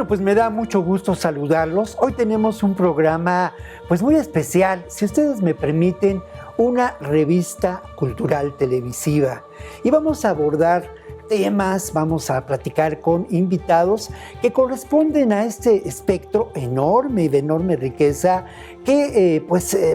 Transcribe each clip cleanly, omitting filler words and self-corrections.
Bueno, pues me da mucho gusto saludarlos. Hoy tenemos un programa pues muy especial, si ustedes me permiten, una revista cultural televisiva. Y vamos a abordar temas, vamos a platicar con invitados que corresponden a este espectro enorme y de enorme riqueza que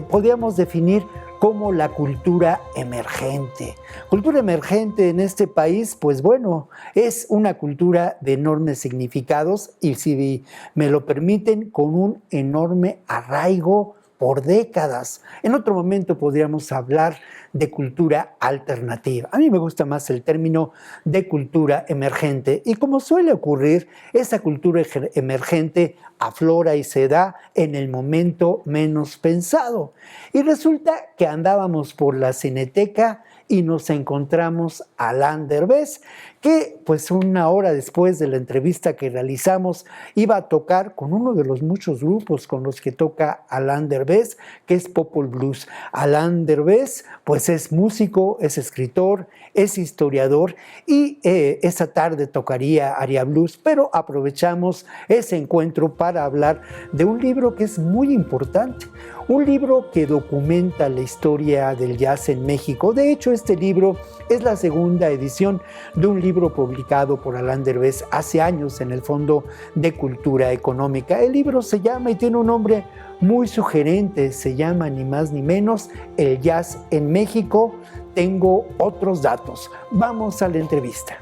podríamos definir como la cultura emergente. Cultura emergente en este país, pues bueno, es una cultura de enormes significados y, si me lo permiten, con un enorme arraigo por décadas. En otro momento podríamos hablar de cultura alternativa. A mí me gusta más el término de cultura emergente y, como suele ocurrir, esa cultura emergente aflora y se da en el momento menos pensado. Y resulta que andábamos por la Cineteca y nos encontramos a Alain Derbez, que pues una hora después de la entrevista que realizamos iba a tocar con uno de los muchos grupos con los que toca Alain Derbez, que es Popol Blues. Alain Derbez pues es músico, es escritor, es historiador y esa tarde tocaría Aria Blues, pero aprovechamos ese encuentro para hablar de un libro que es muy importante, un libro que documenta la historia del jazz en México. De hecho, este libro es la segunda edición de un libro publicado por Alain Derbez hace años en el Fondo de Cultura Económica. El libro se llama, y tiene un nombre muy sugerente, se llama ni más ni menos El Jazz en México. Tengo otros datos. Vamos a la entrevista.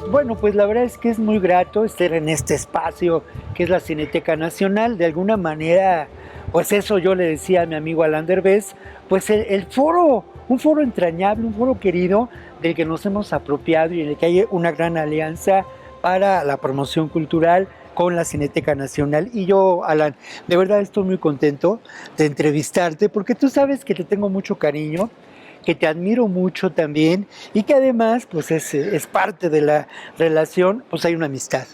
Bueno, pues la verdad es que es muy grato estar en este espacio que es la Cineteca Nacional. De alguna manera, pues eso yo le decía a mi amigo Alain Derbez, pues el foro, un foro entrañable, un foro querido del que nos hemos apropiado y en el que hay una gran alianza para la promoción cultural con la Cineteca Nacional. Y yo, Alain, de verdad estoy muy contento de entrevistarte porque tú sabes que te tengo mucho cariño, que te admiro mucho también y que además pues es parte de la relación, pues hay una amistad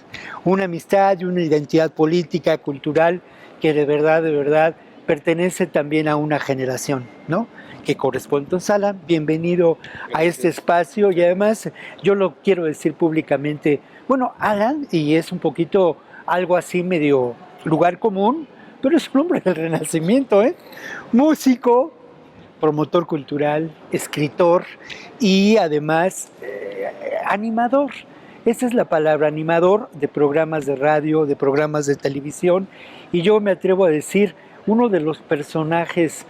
y una identidad política, cultural, que de verdad pertenece también a una generación, ¿no?, que corresponde. Entonces, Alain, bienvenido a este espacio y además yo lo quiero decir públicamente, bueno, Alain, y es un poquito algo así medio lugar común, pero es un hombre del Renacimiento, músico, promotor cultural, escritor y además animador. Esa es la palabra, animador de programas de radio, de programas de televisión, y yo me atrevo a decir uno de los personajes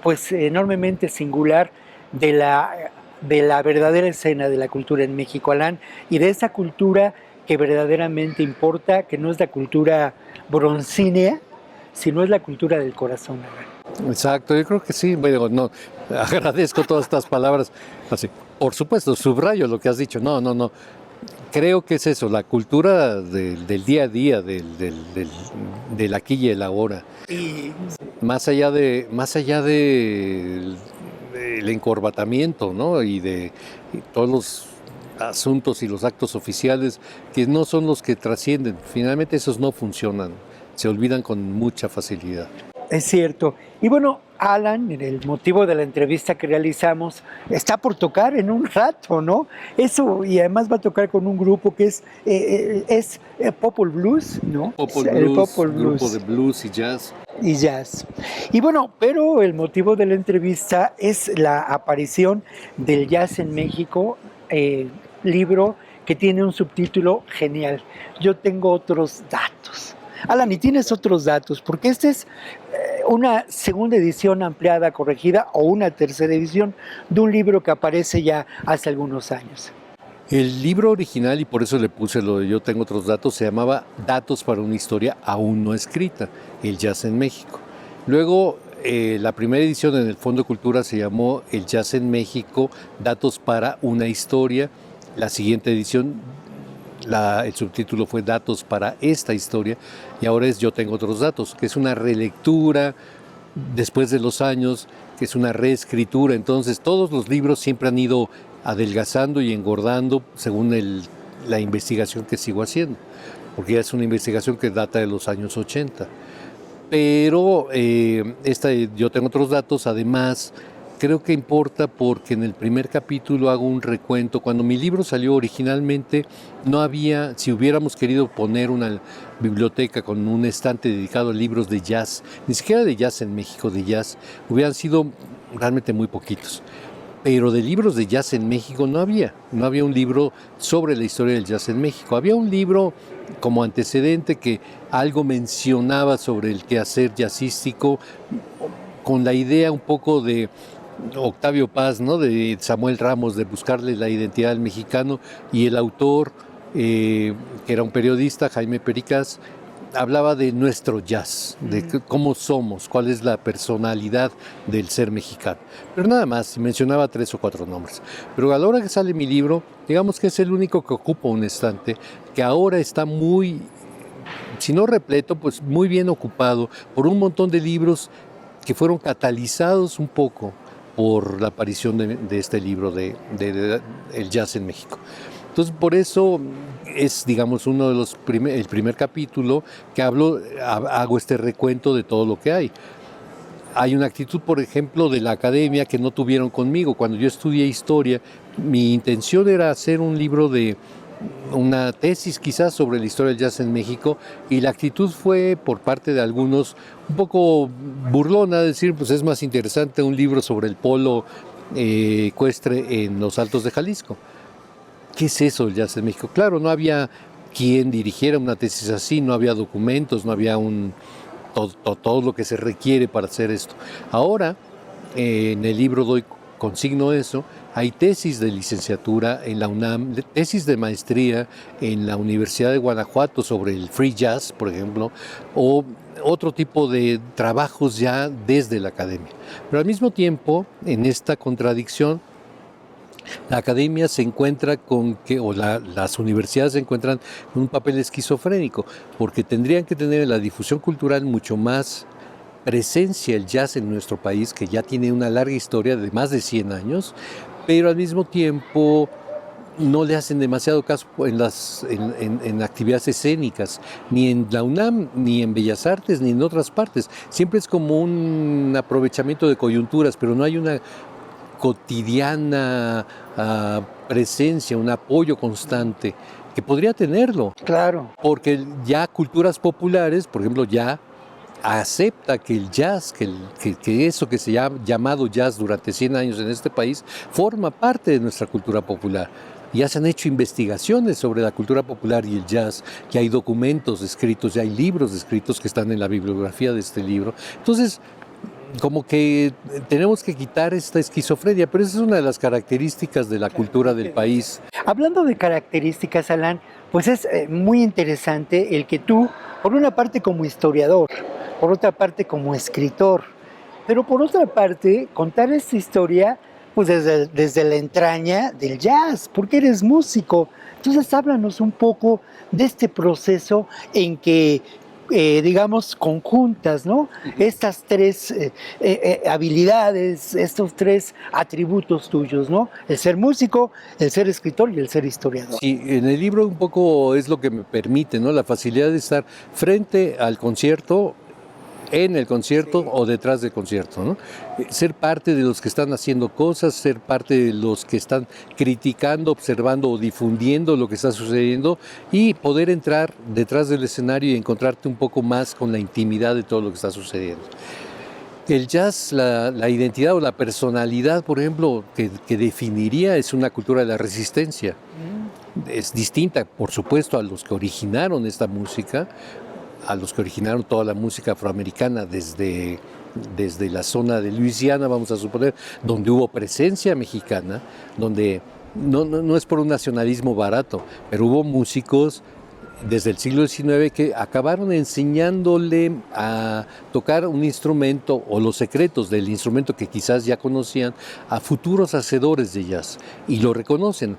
pues enormemente singular de la verdadera escena de la cultura en México, Alain, y de esa cultura que verdaderamente importa, que no es la cultura broncínea, sino es la cultura del corazón, Alain. Exacto, yo creo que sí. Bueno, no, agradezco todas estas palabras. Así, por supuesto, subrayo lo que has dicho. No. Creo que es eso, la cultura del día a día, del aquí y el ahora. Y Más allá del encorbatamiento, ¿no? Y de todos los asuntos y los actos oficiales que no son los que trascienden. Finalmente esos no funcionan, se olvidan con mucha facilidad. es cierto. Y bueno, Alain, el motivo de la entrevista que realizamos, está por tocar en un rato, ¿no? Eso, y además va a tocar con un grupo que es Popol Blues, ¿no? Popol El Blues, Popol Blues. grupo de blues y jazz. Y jazz. Y bueno, pero el motivo de la entrevista es la aparición del Jazz en México, libro que tiene un subtítulo genial. Yo tengo otros datos. Alain, y tienes otros datos, porque esta es una segunda edición ampliada, corregida, o una tercera edición de un libro que aparece ya hace algunos años. El libro original, y por eso le puse lo de Yo tengo otros datos, se llamaba Datos para una historia aún no escrita, el jazz en México. Luego, la primera edición en el Fondo de Cultura se llamó El Jazz en México, Datos para una historia. La siguiente edición, el subtítulo fue Datos para esta historia, y ahora es Yo tengo otros datos, que es una relectura después de los años, que es una reescritura. Entonces, todos los libros siempre han ido adelgazando y engordando según la investigación que sigo haciendo, porque ya es una investigación que data de los años 80. Pero Yo tengo otros datos, además creo que importa porque en el primer capítulo hago un recuento. Cuando mi libro salió originalmente, no había, si hubiéramos querido poner una biblioteca con un estante dedicado a libros de jazz, ni siquiera de jazz en México, de jazz, hubieran sido realmente muy poquitos. Pero de libros de jazz en México no había un libro sobre la historia del jazz en México. Había un libro como antecedente que algo mencionaba sobre el quehacer jazzístico, con la idea un poco de Octavio Paz, ¿no? De Samuel Ramos, de buscarle la identidad al mexicano, y el autor, que era un periodista, Jaime Pericas, hablaba de nuestro jazz, de cómo somos, cuál es la personalidad del ser mexicano. Pero nada más, mencionaba 3 o 4 nombres. Pero a la hora que sale mi libro, digamos que es el único que ocupa un estante, que ahora está muy, si no repleto, pues muy bien ocupado por un montón de libros que fueron catalizados un poco por la aparición de este libro de El Jazz en México. Entonces, por eso es, digamos, uno de los el primer capítulo que hago este recuento de todo lo que hay. Hay una actitud, por ejemplo, de la academia que no tuvieron conmigo. Cuando yo estudié historia, mi intención era hacer un libro de una tesis quizás sobre la historia del jazz en México, y la actitud fue por parte de algunos un poco burlona, decir, pues es más interesante un libro sobre el polo ecuestre en los Altos de Jalisco. ¿Qué es eso del jazz en México? Claro, no había quien dirigiera una tesis así, no había documentos, no había todo lo que se requiere para hacer esto. Ahora, en el libro consigno eso. Hay tesis de licenciatura en la UNAM, tesis de maestría en la Universidad de Guanajuato sobre el free jazz, por ejemplo, o otro tipo de trabajos ya desde la academia. Pero al mismo tiempo, en esta contradicción, la academia se encuentra con que, o las universidades se encuentran con un papel esquizofrénico, porque tendrían que tener en la difusión cultural mucho más presencia el jazz en nuestro país, que ya tiene una larga historia de más de 100 años, pero al mismo tiempo no le hacen demasiado caso en actividades escénicas, ni en la UNAM, ni en Bellas Artes, ni en otras partes. Siempre es como un aprovechamiento de coyunturas, pero no hay una cotidiana presencia, un apoyo constante que podría tenerlo. Claro. Porque ya culturas populares, por ejemplo, ya acepta que el jazz, que eso que se ha llamado jazz durante 100 años en este país, forma parte de nuestra cultura popular. Ya se han hecho investigaciones sobre la cultura popular y el jazz, ya hay documentos escritos, ya hay libros escritos que están en la bibliografía de este libro. Entonces, como que tenemos que quitar esta esquizofrenia, pero esa es una de las características de la cultura del país. Hablando de características, Alan, pues es muy interesante el que tú, por una parte como historiador, por otra parte como escritor, pero por otra parte contar esta historia pues desde la entraña del jazz, porque eres músico. Entonces háblanos un poco de este proceso en que digamos, conjuntas, ¿no? Estas 3 habilidades, estos 3 atributos tuyos, ¿no? El ser músico, el ser escritor y el ser historiador. Sí, en el libro un poco es lo que me permite, ¿no? La facilidad de estar frente al concierto, en el concierto, sí, o detrás del concierto, ¿no? Ser parte de los que están haciendo cosas, ser parte de los que están criticando, observando o difundiendo lo que está sucediendo, y poder entrar detrás del escenario y encontrarte un poco más con la intimidad de todo lo que está sucediendo. El jazz, la identidad o la personalidad, por ejemplo, que definiría, es una cultura de la resistencia. Es distinta, por supuesto, a los que originaron esta música, a los que originaron toda la música afroamericana desde la zona de Luisiana, vamos a suponer, donde hubo presencia mexicana, donde no es por un nacionalismo barato, pero hubo músicos desde el siglo XIX que acabaron enseñándole a tocar un instrumento o los secretos del instrumento que quizás ya conocían a futuros hacedores de jazz, y lo reconocen.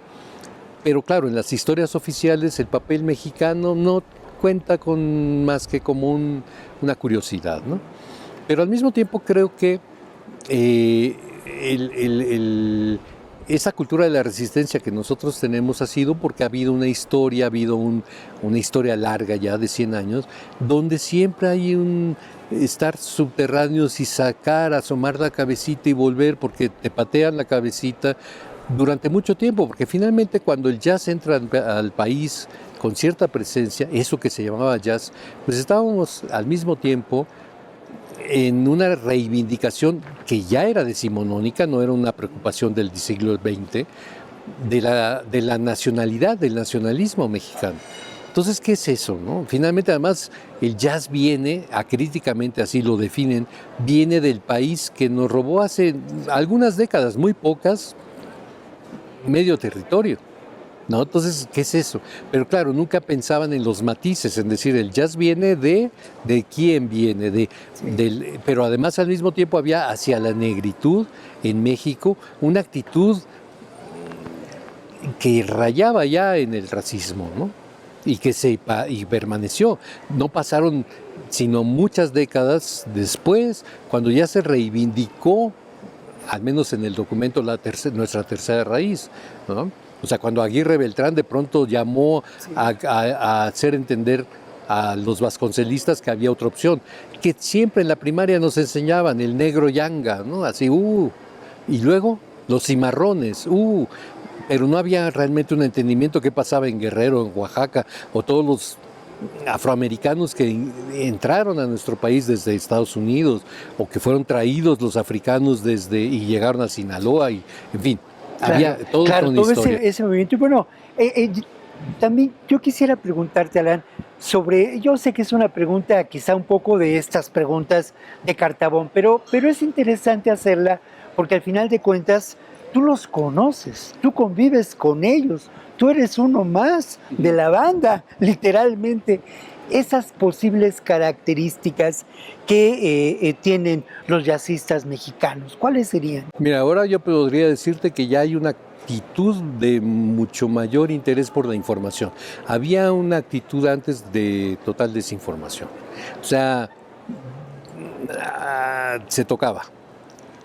Pero claro, en las historias oficiales el papel mexicano no cuenta con más que como una curiosidad, ¿no? Pero al mismo tiempo creo que esa cultura de la resistencia que nosotros tenemos ha sido porque ha habido una historia, ha habido una historia larga ya de 100 años, donde siempre hay un estar subterráneos y sacar, asomar la cabecita y volver porque te patean la cabecita durante mucho tiempo, porque finalmente cuando el jazz entra al país con cierta presencia, eso que se llamaba jazz, pues estábamos al mismo tiempo en una reivindicación que ya era decimonónica, no era una preocupación del siglo XX, de la nacionalidad, del nacionalismo mexicano. Entonces, ¿qué es eso, no? Finalmente, además, el jazz viene, acríticamente así lo definen, viene del país que nos robó hace algunas décadas, muy pocas, medio territorio. ¿No? Entonces, ¿qué es eso? Pero claro, nunca pensaban en los matices, en decir, el jazz viene de quién viene, pero además al mismo tiempo había hacia la negritud en México una actitud que rayaba ya en el racismo, ¿no? Y permaneció. No pasaron sino muchas décadas después, cuando ya se reivindicó, al menos en el documento, nuestra tercera raíz, ¿no? O sea, cuando Aguirre Beltrán de pronto llamó a hacer entender a los vasconcelistas que había otra opción, que siempre en la primaria nos enseñaban el negro yanga, ¿no? Así, y luego los cimarrones, pero no había realmente un entendimiento qué pasaba en Guerrero, en Oaxaca, o todos los afroamericanos que entraron a nuestro país desde Estados Unidos, o que fueron traídos los africanos y llegaron a Sinaloa, y en fin. Había todo ese movimiento. Y bueno, también yo quisiera preguntarte, Alan, yo sé que es una pregunta quizá un poco de estas preguntas de cartabón, pero es interesante hacerla porque al final de cuentas tú los conoces, tú convives con ellos, tú eres uno más de la banda, literalmente. Esas posibles características que tienen los jazzistas mexicanos, ¿cuáles serían? Mira, ahora yo podría decirte que ya hay una actitud de mucho mayor interés por la información. Había una actitud antes de total desinformación. O sea, se tocaba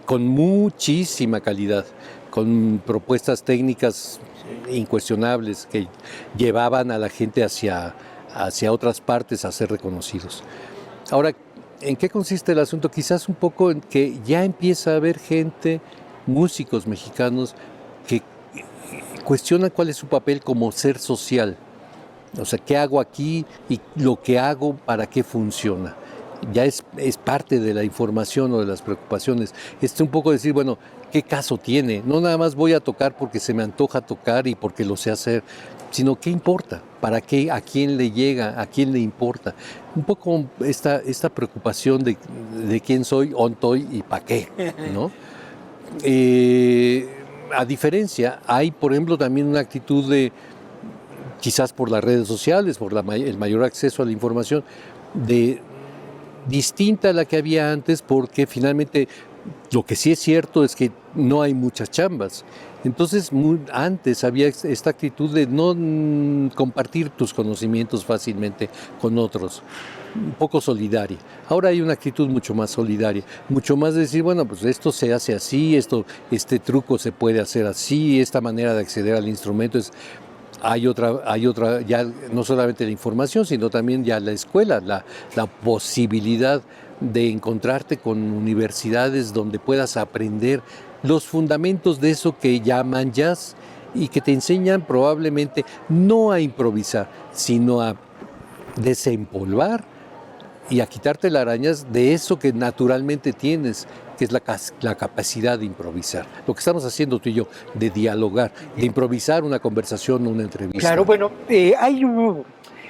con muchísima calidad, con propuestas técnicas incuestionables que llevaban a la gente hacia otras partes a ser reconocidos. Ahora, ¿en qué consiste el asunto? Quizás un poco en que ya empieza a haber gente, músicos mexicanos, que cuestionan cuál es su papel como ser social. O sea, ¿qué hago aquí y lo que hago para qué funciona? Ya es parte de la información o de las preocupaciones. Es un poco decir, bueno, ¿qué caso tiene? No nada más voy a tocar porque se me antoja tocar y porque lo sé hacer, sino ¿qué importa? ¿Para qué? ¿A quién le llega? ¿A quién le importa? Un poco esta preocupación de quién soy, ontoy y para qué, ¿no? A diferencia, hay, por ejemplo, también una actitud de, quizás por las redes sociales, por el mayor acceso a la información, distinta a la que había antes, porque finalmente lo que sí es cierto es que no hay muchas chambas. Entonces, antes había esta actitud de no compartir tus conocimientos fácilmente con otros, un poco solidaria. Ahora hay una actitud mucho más solidaria, mucho más de decir, bueno, pues esto se hace así, este truco se puede hacer así, esta manera de acceder al instrumento es... Hay otra, ya no solamente la información, sino también ya la escuela, la posibilidad de encontrarte con universidades donde puedas aprender los fundamentos de eso que llaman jazz y que te enseñan probablemente no a improvisar, sino a desempolvar y a quitarte las arañas de eso que naturalmente tienes, que es la capacidad de improvisar. Lo que estamos haciendo tú y yo, de dialogar, de improvisar una conversación, una entrevista. Claro, bueno,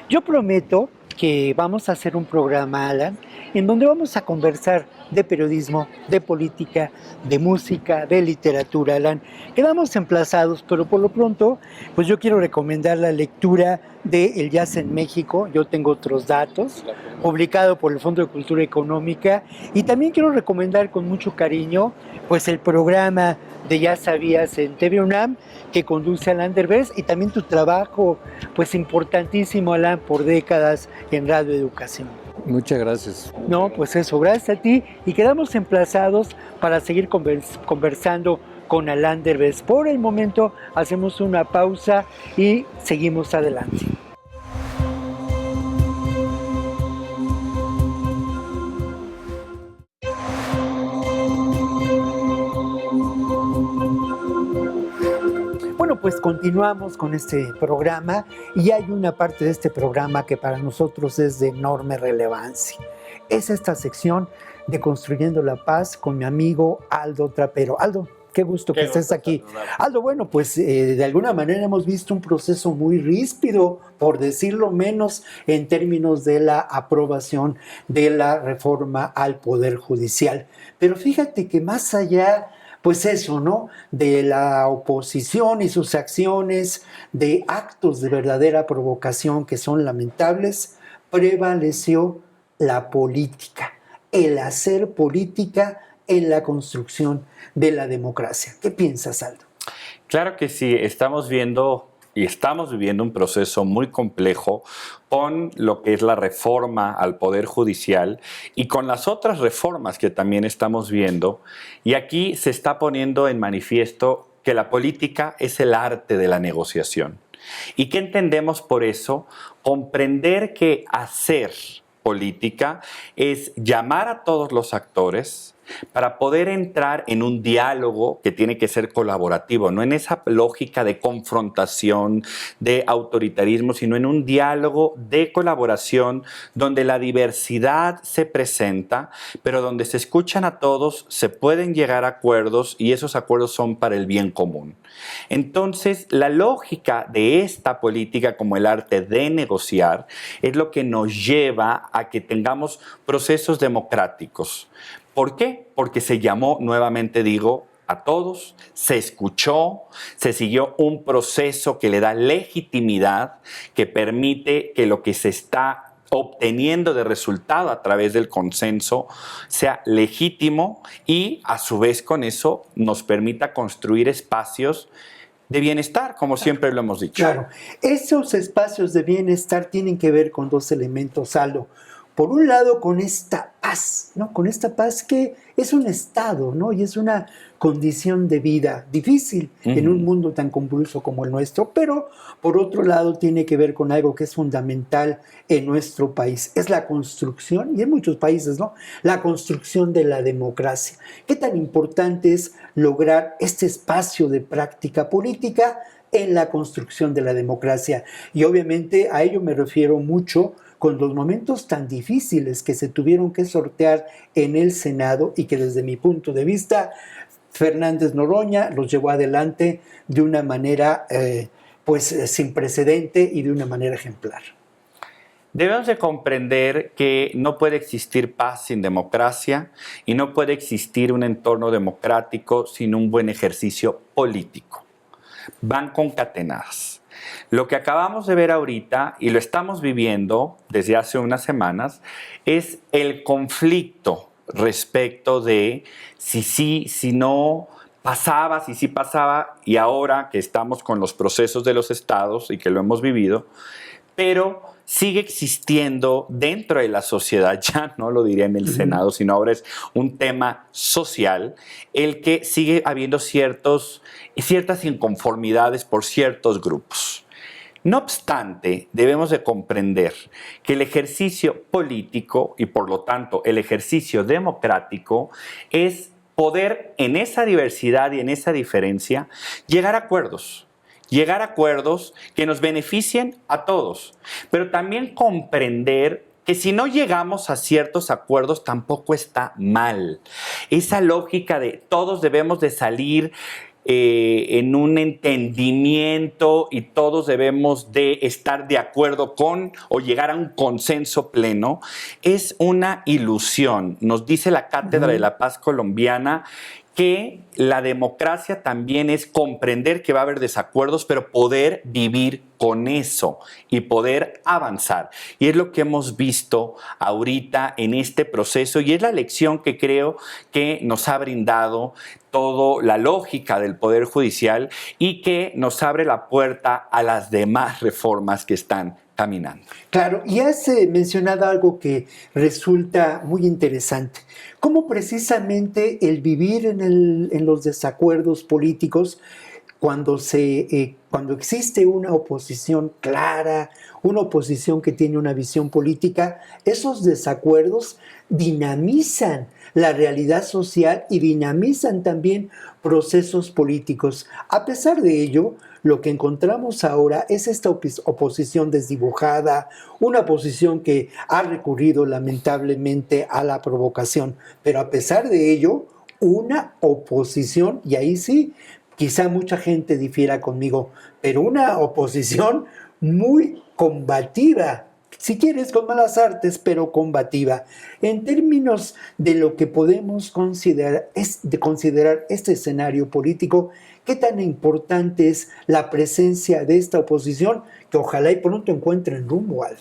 yo prometo que vamos a hacer un programa, Alan, en donde vamos a conversar de periodismo, de política, de música, de literatura, Alan. Quedamos emplazados, pero por lo pronto, pues yo quiero recomendar la lectura de El Jazz en México. Yo tengo otros datos, publicado por el Fondo de Cultura Económica, y también quiero recomendar con mucho cariño, pues el programa de Ya Sabías en TV UNAM, que conduce Alan Derbez, y también tu trabajo, pues importantísimo, Alan, por décadas en Radio Educación. Muchas gracias. No, pues eso, gracias a ti, y quedamos emplazados para seguir conversando con Alain Derbez. Por el momento hacemos una pausa y seguimos adelante. Bueno, pues continuamos con este programa y hay una parte de este programa que para nosotros es de enorme relevancia. Es esta sección de Construyendo la Paz con mi amigo Aldo Trapero. Aldo, qué gusto que estés aquí. Aldo, bueno, pues de alguna manera hemos visto un proceso muy ríspido, por decirlo menos, en términos de la aprobación de la reforma al Poder Judicial. Pero fíjate que más allá, pues eso, ¿no?, de la oposición y sus acciones, de actos de verdadera provocación que son lamentables, prevaleció la política, el hacer política en la construcción de la democracia. ¿Qué piensas, Aldo? Claro que sí, estamos viendo y estamos viviendo un proceso muy complejo con lo que es la reforma al Poder Judicial y con las otras reformas que también estamos viendo. Y aquí se está poniendo en manifiesto que la política es el arte de la negociación. ¿Y qué entendemos por eso? Comprender que hacer política es llamar a todos los actores para poder entrar en un diálogo que tiene que ser colaborativo, no en esa lógica de confrontación, de autoritarismo, sino en un diálogo de colaboración donde la diversidad se presenta, pero donde se escuchan a todos, se pueden llegar a acuerdos y esos acuerdos son para el bien común. Entonces, la lógica de esta política como el arte de negociar es lo que nos lleva a que tengamos procesos democráticos. ¿Por qué? Porque se llamó, nuevamente digo, a todos, se escuchó, se siguió un proceso que le da legitimidad, que permite que lo que se está obteniendo de resultado a través del consenso sea legítimo y a su vez con eso nos permita construir espacios de bienestar, como siempre lo hemos dicho. Claro, esos espacios de bienestar tienen que ver con dos elementos, Aldo. Por un lado, con esta paz, ¿no? Con esta paz que es un estado, ¿no? Y es una condición de vida difícil en un mundo tan convulso como el nuestro, pero por otro lado tiene que ver con algo que es fundamental en nuestro país. Es la construcción, y en muchos países, ¿no?, la construcción de la democracia. ¿Qué tan importante es lograr este espacio de práctica política en la construcción de la democracia? Y obviamente a ello me refiero mucho con los momentos tan difíciles que se tuvieron que sortear en el Senado y que desde mi punto de vista Fernández Noroña los llevó adelante de una manera sin precedente y de una manera ejemplar. Debemos de comprender que no puede existir paz sin democracia y no puede existir un entorno democrático sin un buen ejercicio político. Van concatenadas. Lo que acabamos de ver ahorita, y lo estamos viviendo desde hace unas semanas, es el conflicto respecto de si sí, si no, pasaba, si sí pasaba, y ahora que estamos con los procesos de los estados y que lo hemos vivido, pero sigue existiendo dentro de la sociedad, ya no lo diría en el Senado, sino ahora es un tema social, el que sigue habiendo ciertas inconformidades por ciertos grupos. No obstante, debemos de comprender que el ejercicio político y por lo tanto el ejercicio democrático es poder en esa diversidad y en esa diferencia llegar a acuerdos. Llegar a acuerdos que nos beneficien a todos, pero también comprender que si no llegamos a ciertos acuerdos tampoco está mal. Esa lógica de todos debemos de salir en un entendimiento y todos debemos de estar de acuerdo con o llegar a un consenso pleno es una ilusión. Nos dice la Cátedra de la Paz Colombiana que la democracia también es comprender que va a haber desacuerdos, pero poder vivir con eso y poder avanzar. Y es lo que hemos visto ahorita en este proceso y es la lección que creo que nos ha brindado toda la lógica del Poder Judicial y que nos abre la puerta a las demás reformas que están caminando. Claro, y has mencionado algo que resulta muy interesante. Cómo precisamente el vivir en los desacuerdos políticos, cuando existe una oposición clara, una oposición que tiene una visión política, esos desacuerdos dinamizan la realidad social y dinamizan también procesos políticos. A pesar de ello, lo que encontramos ahora es esta oposición desdibujada, una oposición que ha recurrido lamentablemente a la provocación, pero a pesar de ello, una oposición, y ahí sí, quizá mucha gente difiera conmigo, pero una oposición muy combativa, si quieres con malas artes, pero combativa. En términos de lo que podemos considerar este escenario político, ¿qué tan importante es la presencia de esta oposición que ojalá y pronto encuentren rumbo al?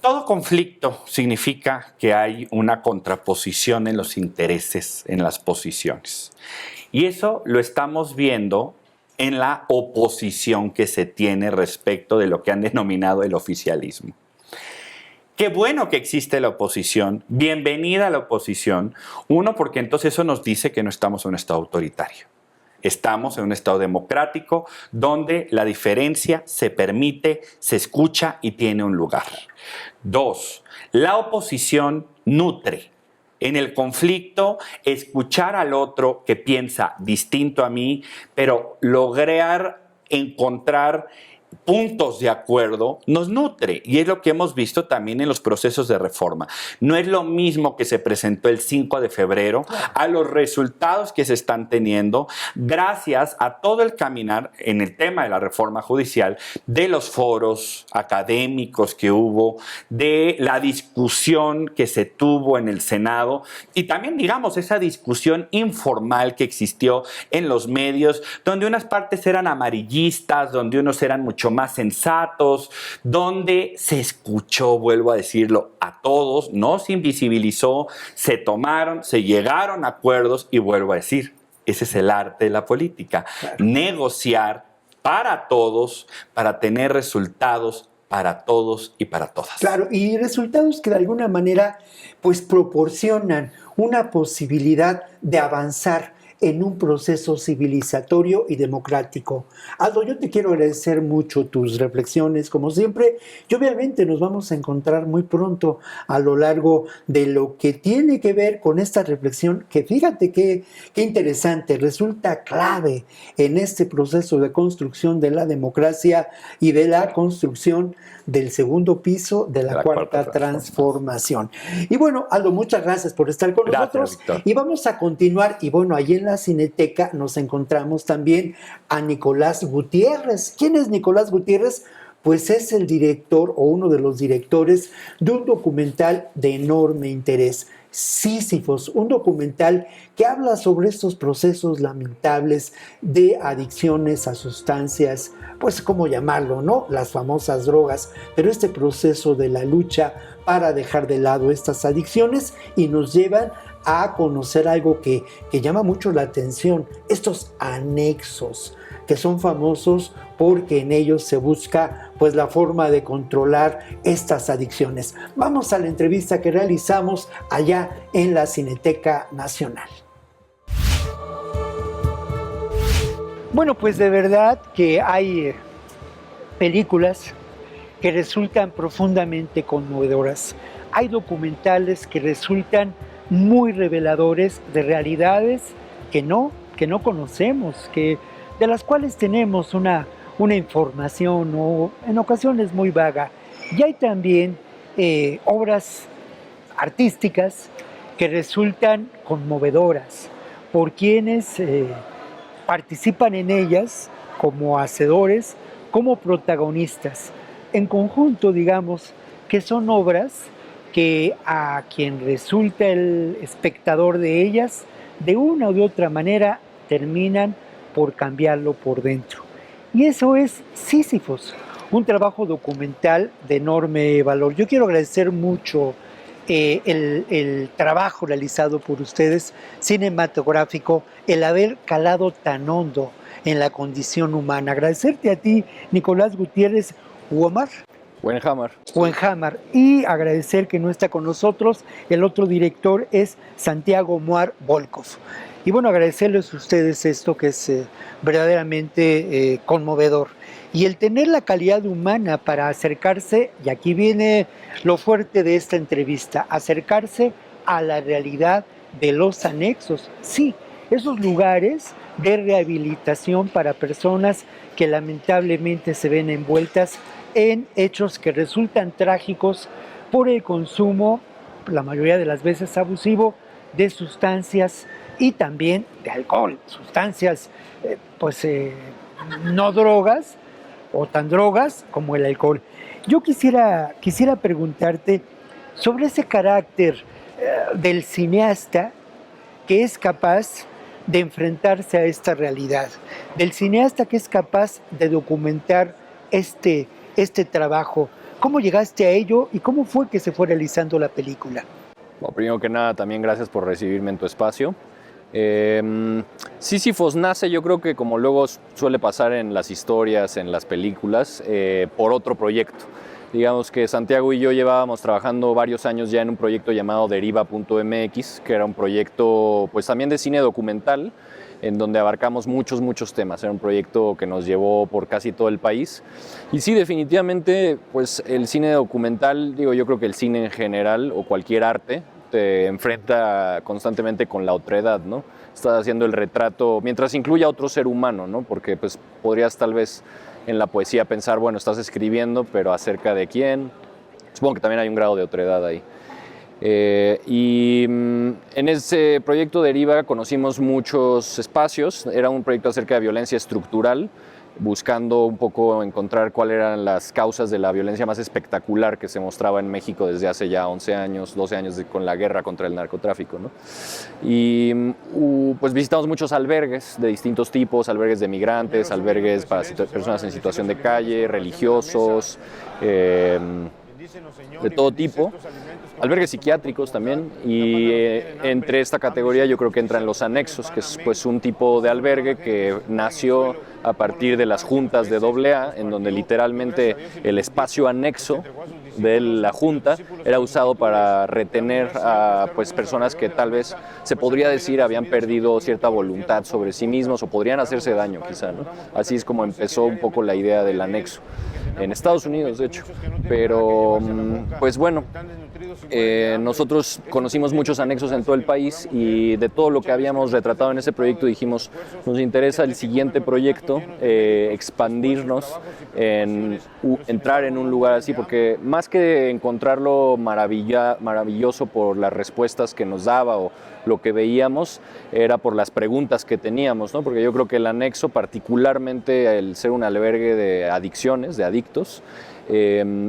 Todo conflicto significa que hay una contraposición en los intereses, en las posiciones. Y eso lo estamos viendo en la oposición que se tiene respecto de lo que han denominado el oficialismo. Qué bueno que existe la oposición, bienvenida a la oposición. Uno, porque entonces eso nos dice que no estamos en un estado autoritario. Estamos en un estado democrático donde la diferencia se permite, se escucha y tiene un lugar. Dos, la oposición nutre. En el conflicto, escuchar al otro que piensa distinto a mí, pero lograr encontrar puntos de acuerdo nos nutre, y es lo que hemos visto también en los procesos de reforma. No es lo mismo que se presentó el 5 de febrero a los resultados que se están teniendo gracias a todo el caminar en el tema de la reforma judicial, de los foros académicos que hubo, de la discusión que se tuvo en el Senado y también, digamos, esa discusión informal que existió en los medios, donde unas partes eran amarillistas, donde unos eran mucho más sensatos, donde se escuchó, vuelvo a decirlo, a todos, no se invisibilizó, se tomaron, se llegaron a acuerdos y vuelvo a decir, ese es el arte de la política, claro. Negociar para todos, para tener resultados para todos y para todas. Claro, y resultados que de alguna manera pues proporcionan una posibilidad de avanzar en un proceso civilizatorio y democrático. Aldo, yo te quiero agradecer mucho tus reflexiones, como siempre, y obviamente nos vamos a encontrar muy pronto a lo largo de lo que tiene que ver con esta reflexión, que fíjate qué interesante, resulta clave en este proceso de construcción de la democracia y de la construcción del segundo piso de la cuarta transformación. Y bueno, Aldo, muchas gracias por estar con nosotros. Víctor. Y vamos a continuar, y bueno, allí en la Cineteca nos encontramos también a Nicolás Gutiérrez. ¿Quién es Nicolás Gutiérrez? Pues es el director o uno de los directores de un documental de enorme interés, Sísifos, un documental que habla sobre estos procesos lamentables de adicciones a sustancias, pues cómo llamarlo, ¿no? Las famosas drogas, pero este proceso de la lucha para dejar de lado estas adicciones y nos llevan a conocer algo que llama mucho la atención, estos anexos que son famosos porque en ellos se busca pues la forma de controlar estas adicciones. Vamos a la entrevista que realizamos allá en la Cineteca Nacional. Bueno, pues de verdad que hay películas que resultan profundamente conmovedoras. Hay documentales que resultan muy reveladores de realidades que no conocemos, de las cuales tenemos una información o en ocasiones muy vaga. Y hay también obras artísticas que resultan conmovedoras por quienes participan en ellas como hacedores, como protagonistas. En conjunto, digamos, que son obras que a quien resulta el espectador de ellas, de una u de otra manera, terminan por cambiarlo por dentro. Y eso es Sísifos, un trabajo documental de enorme valor. Yo quiero agradecer mucho el trabajo realizado por ustedes, cinematográfico, el haber calado tan hondo en la condición humana. Agradecerte a ti, Nicolás Gutiérrez, Uomar Wenhammer. Wenhammer. Y agradecer que no está con nosotros. El otro director es Santiago Muar Volkov. Y bueno, agradecerles a ustedes esto que es verdaderamente conmovedor. Y el tener la calidad humana para acercarse, y aquí viene lo fuerte de esta entrevista, acercarse a la realidad de los anexos. Sí, esos lugares de rehabilitación para personas que lamentablemente se ven envueltas en hechos que resultan trágicos por el consumo, la mayoría de las veces abusivo, de sustancias y también de alcohol, sustancias no drogas o tan drogas como el alcohol. Yo quisiera preguntarte sobre ese carácter del cineasta que es capaz de enfrentarse a esta realidad, del cineasta que es capaz de documentar este trabajo. ¿Cómo llegaste a ello y cómo fue que se fue realizando la película? Bueno, primero que nada, también gracias por recibirme en tu espacio. Sísifos nace, yo creo que como luego suele pasar en las historias, en las películas, por otro proyecto. Digamos que Santiago y yo llevábamos trabajando varios años ya en un proyecto llamado Deriva.mx, que era un proyecto pues también de cine documental, en donde abarcamos muchos temas. Era un proyecto que nos llevó por casi todo el país. Y sí, definitivamente, pues el cine documental, yo creo que el cine en general o cualquier arte te enfrenta constantemente con la otredad, ¿no? Estás haciendo el retrato, mientras incluya a otro ser humano, ¿no? Porque pues podrías tal vez en la poesía pensar, bueno, estás escribiendo, pero ¿acerca de quién? Supongo que también hay un grado de otredad ahí. En ese proyecto Deriva conocimos muchos espacios. Era un proyecto acerca de violencia estructural, buscando un poco encontrar cuáles eran las causas de la violencia más espectacular que se mostraba en México desde hace ya 11 años, 12 años con la guerra contra el narcotráfico, ¿no? Y pues visitamos muchos albergues de distintos tipos, albergues de migrantes, albergues para personas en situación de calle, religiosos, de todo tipo, albergues psiquiátricos también, y entre esta categoría yo creo que entran los anexos, que es pues un tipo de albergue que nació a partir de las juntas de AA, en donde literalmente el espacio anexo de la junta era usado para retener a pues, personas que tal vez se podría decir habían perdido cierta voluntad sobre sí mismos o podrían hacerse daño quizá, ¿no? Así es como empezó un poco la idea del anexo, en Estados Unidos de hecho, pero pues bueno, nosotros conocimos muchos anexos en todo el país y de todo lo que habíamos retratado en ese proyecto dijimos, nos interesa el siguiente proyecto, expandirnos, entrar en un lugar así, porque más que encontrarlo maravilloso por las respuestas que nos daba o lo que veíamos, era por las preguntas que teníamos, ¿no? Porque yo creo que el anexo, particularmente el ser un albergue de adicciones, de adictos,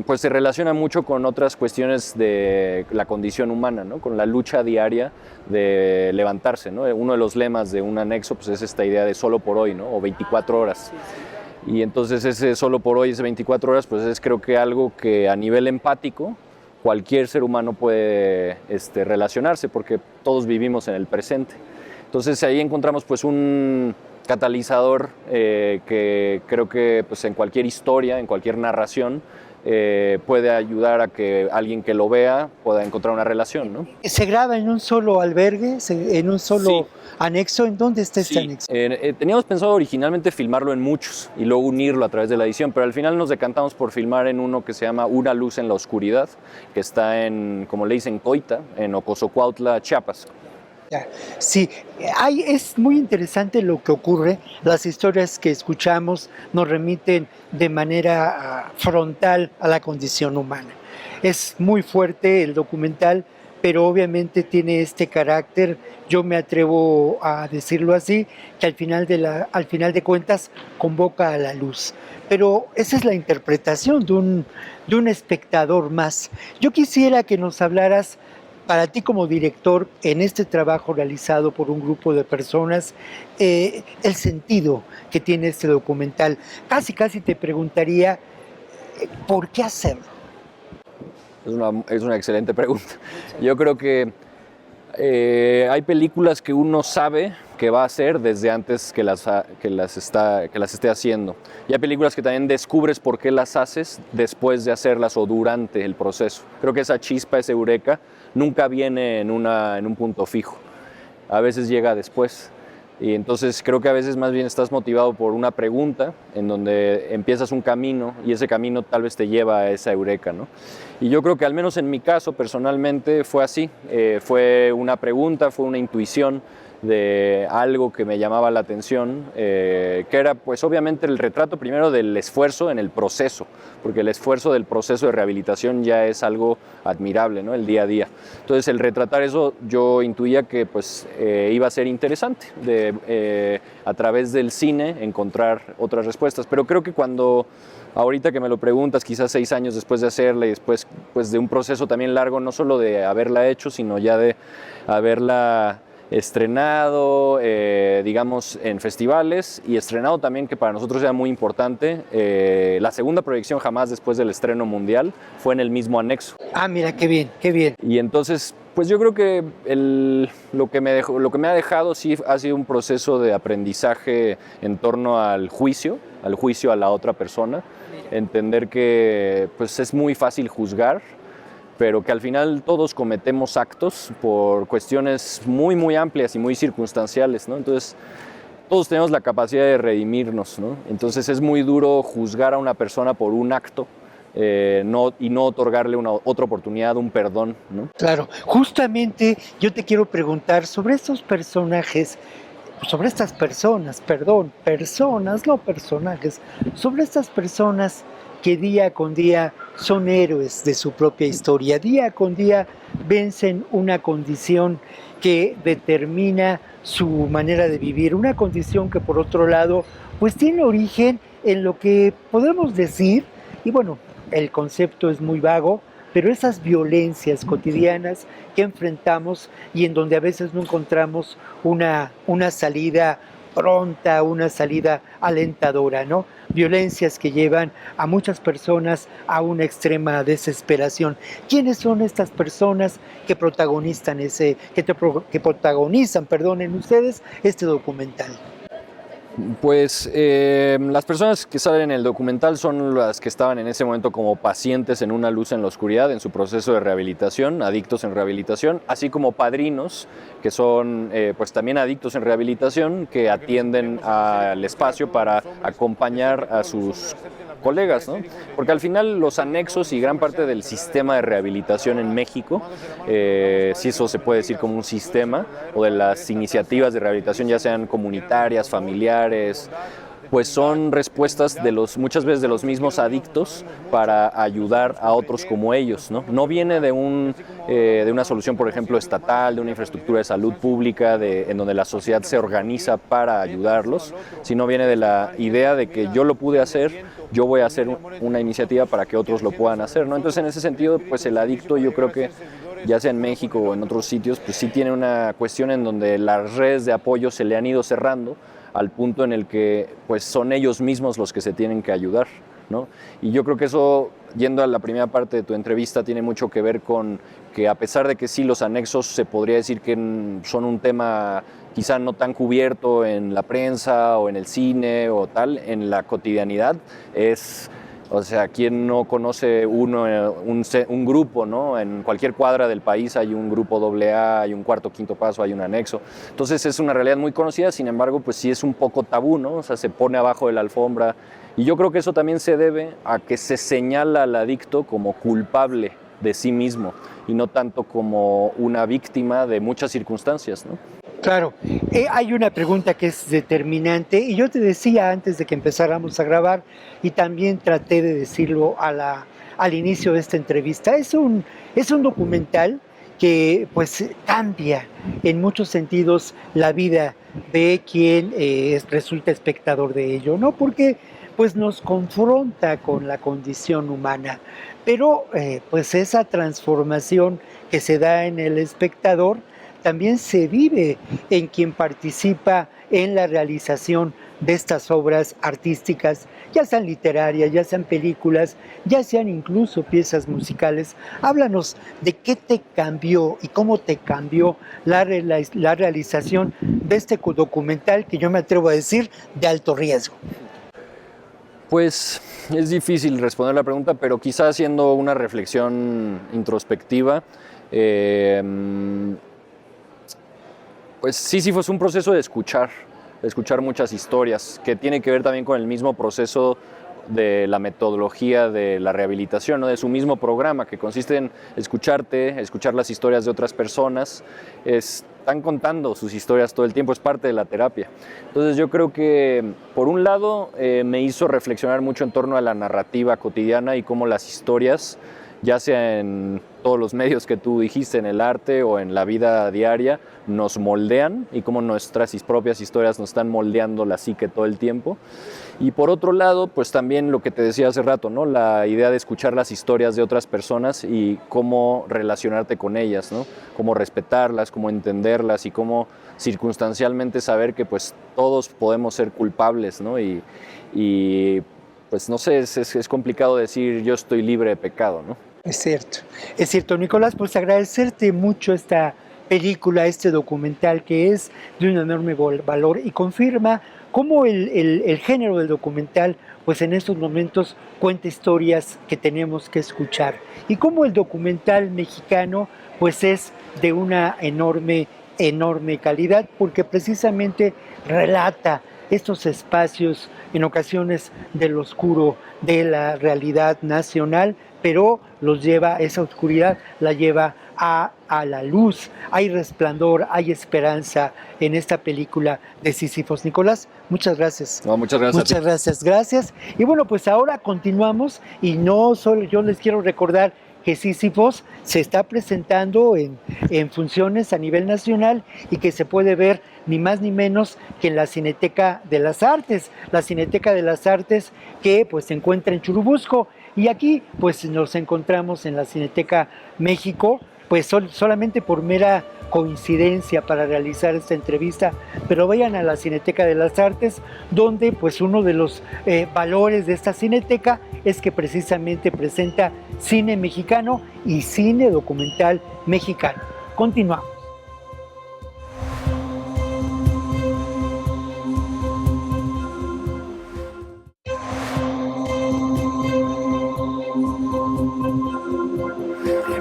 pues se relaciona mucho con otras cuestiones de la condición humana, ¿no? Con la lucha diaria de levantarse, ¿no? Uno de los lemas de un anexo pues, es esta idea de solo por hoy, ¿no? O 24 horas. Y entonces ese solo por hoy, ese 24 horas, pues es creo que algo que a nivel empático cualquier ser humano puede relacionarse, porque todos vivimos en el presente. Entonces ahí encontramos pues un catalizador que creo que pues, en cualquier historia, en cualquier narración, puede ayudar a que alguien que lo vea pueda encontrar una relación, ¿no? ¿Se graba en un solo albergue, en un solo anexo? ¿En dónde está este anexo? Teníamos pensado originalmente filmarlo en muchos y luego unirlo a través de la edición, pero al final nos decantamos por filmar en uno que se llama Una luz en la oscuridad, que está en, como le dicen, Coita, en Ocosocuautla, Chiapas. Sí, es muy interesante lo que ocurre. Las historias que escuchamos nos remiten de manera frontal a la condición humana. Es muy fuerte el documental, pero obviamente tiene este carácter, yo me atrevo a decirlo así, que al final de cuentas convoca a la luz. Pero esa es la interpretación de un espectador más. Yo quisiera que nos hablaras, para ti como director, en este trabajo realizado por un grupo de personas, el sentido que tiene este documental. Casi te preguntaría, ¿por qué hacerlo? Es una excelente pregunta. Yo creo que Hay películas que uno sabe que va a hacer desde antes que las esté haciendo. Y hay películas que también descubres por qué las haces después de hacerlas o durante el proceso. Creo que esa chispa, ese eureka, nunca viene en un punto fijo. A veces llega después. Y entonces creo que a veces más bien estás motivado por una pregunta en donde empiezas un camino y ese camino tal vez te lleva a esa eureka, ¿no? Y yo creo que al menos en mi caso personalmente fue así. Fue una pregunta, fue una intuición de algo que me llamaba la atención, que era pues obviamente el retrato primero del esfuerzo en el proceso, porque el esfuerzo del proceso de rehabilitación ya es algo admirable, ¿no? El día a día. Entonces el retratar eso yo intuía que pues iba a ser interesante, a través del cine encontrar otras respuestas, pero creo que ahorita que me lo preguntas, quizás 6 años después de hacerla y después pues, de un proceso también largo, no solo de haberla hecho, sino ya de haberla estrenado, digamos, en festivales y estrenado también, que para nosotros era muy importante, la segunda proyección jamás después del estreno mundial fue en el mismo anexo. Ah, mira, qué bien, qué bien. Y entonces, pues yo creo que lo que me ha dejado sí ha sido un proceso de aprendizaje en torno al juicio a la otra persona, entender que pues es muy fácil juzgar, pero que al final todos cometemos actos por cuestiones muy, muy amplias y muy circunstanciales, ¿no? Entonces, todos tenemos la capacidad de redimirnos, ¿no? Entonces, es muy duro juzgar a una persona por un acto y no otorgarle otra oportunidad, un perdón, ¿no? Claro, justamente yo te quiero preguntar sobre estos personajes, sobre estas personas, perdón, personas, no personajes, sobre estas personas que día con día son héroes de su propia historia, día con día vencen una condición que determina su manera de vivir, una condición que por otro lado pues tiene origen en lo que podemos decir, y bueno, el concepto es muy vago, pero esas violencias cotidianas que enfrentamos y en donde a veces no encontramos una salida pronta, una salida alentadora, ¿no? Violencias que llevan a muchas personas a una extrema desesperación. ¿Quiénes son estas personas que protagonizan en ustedes este documental? Pues las personas que salen en el documental son las que estaban en ese momento como pacientes en una luz en la oscuridad en su proceso de rehabilitación, adictos en rehabilitación, así como padrinos que son pues también adictos en rehabilitación que atienden al espacio para acompañar a sus colegas, ¿no? Porque al final los anexos y gran parte del sistema de rehabilitación en México, si eso se puede decir como un sistema, o de las iniciativas de rehabilitación ya sean comunitarias, familiares, pues son respuestas muchas veces de los mismos adictos para ayudar a otros como ellos, ¿no? No viene de una solución, por ejemplo, estatal, de una infraestructura de salud pública, en donde la sociedad se organiza para ayudarlos, sino viene de la idea de que yo lo pude hacer, yo voy a hacer una iniciativa para que otros lo puedan hacer, ¿no? Entonces, en ese sentido, pues el adicto, yo creo que ya sea en México o en otros sitios, pues sí tiene una cuestión en donde las redes de apoyo se le han ido cerrando al punto en el que pues son ellos mismos los que se tienen que ayudar, ¿no? Y yo creo que eso, yendo a la primera parte de tu entrevista, tiene mucho que ver con que a pesar de que sí los anexos se podría decir que son un tema quizá no tan cubierto en la prensa o en el cine o tal, en la cotidianidad o sea, ¿quién no conoce un grupo, ¿no? En cualquier cuadra del país hay un grupo AA, hay un cuarto, quinto paso, hay un anexo. Entonces es una realidad muy conocida, sin embargo, pues sí es un poco tabú, ¿no? O sea, se pone abajo de la alfombra. Y yo creo que eso también se debe a que se señala al adicto como culpable de sí mismo y no tanto como una víctima de muchas circunstancias, ¿no? Claro, hay una pregunta que es determinante y yo te decía antes de que empezáramos a grabar y también traté de decirlo al inicio de esta entrevista, es un documental que pues cambia en muchos sentidos la vida de quien resulta espectador de ello, ¿no? Porque pues nos confronta con la condición humana, pero pues esa transformación que se da en el espectador también se vive en quien participa en la realización de estas obras artísticas, ya sean literarias, ya sean películas, ya sean incluso piezas musicales. Háblanos de qué te cambió y cómo te cambió la realización de este documental que yo me atrevo a decir de alto riesgo. Pues es difícil responder la pregunta, pero quizá haciendo una reflexión introspectiva, pues Sísifo es un proceso de escuchar muchas historias, que tiene que ver también con el mismo proceso de la metodología de la rehabilitación, ¿no? De su mismo programa, que consiste en escuchar las historias de otras personas. Están contando sus historias todo el tiempo, es parte de la terapia. Entonces yo creo que, por un lado, me hizo reflexionar mucho en torno a la narrativa cotidiana y cómo las historias, ya sea en todos los medios que tú dijiste, en el arte o en la vida diaria, nos moldean, y cómo nuestras propias historias nos están moldeando la psique todo el tiempo. Y por otro lado, pues también lo que te decía hace rato, ¿no? La idea de escuchar las historias de otras personas y cómo relacionarte con ellas, ¿no? Cómo respetarlas, cómo entenderlas y cómo circunstancialmente saber que pues todos podemos ser culpables, ¿no? Y pues no sé, es complicado decir yo estoy libre de pecado, ¿no? Es cierto, Nicolás, pues agradecerte mucho esta película, este documental que es de un enorme valor y confirma cómo el género del documental, pues en estos momentos cuenta historias que tenemos que escuchar, y cómo el documental mexicano pues es de una enorme calidad, porque precisamente relata estos espacios en ocasiones del oscuro de la realidad nacional, pero esa oscuridad la lleva a la luz. Hay resplandor, hay esperanza en esta película de Sísifos. Nicolás, muchas gracias. No, muchas gracias. Gracias. Y bueno, pues ahora continuamos, y no solo yo les quiero recordar que Sísifos se está presentando en funciones a nivel nacional y que se puede ver ni más ni menos que en la Cineteca de las Artes. La Cineteca de las Artes que pues se encuentra en Churubusco, y aquí pues nos encontramos en la Cineteca México, pues solamente por mera coincidencia para realizar esta entrevista, pero vayan a la Cineteca de las Artes, donde pues uno de los valores de esta cineteca es que precisamente presenta cine mexicano y cine documental mexicano. Continuamos.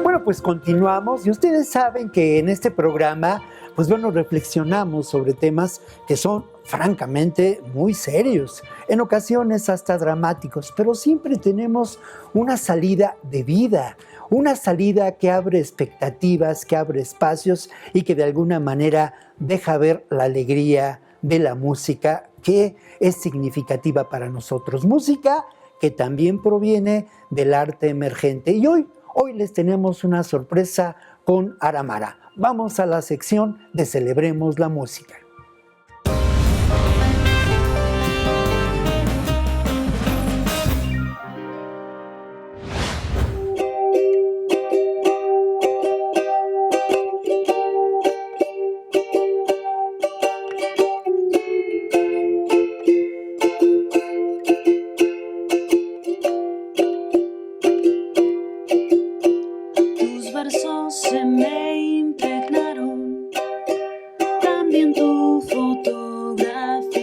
Bueno, pues continuamos, y ustedes saben que en este programa, pues bueno, reflexionamos sobre temas que son francamente muy serios, en ocasiones hasta dramáticos, pero siempre tenemos una salida de vida, una salida que abre expectativas, que abre espacios y que de alguna manera deja ver la alegría de la música, que es significativa para nosotros. Música que también proviene del arte emergente. Y hoy les tenemos una sorpresa con Aramara. Vamos a la sección de Celebremos la Música. Se me impregnaron, también tu fotografía.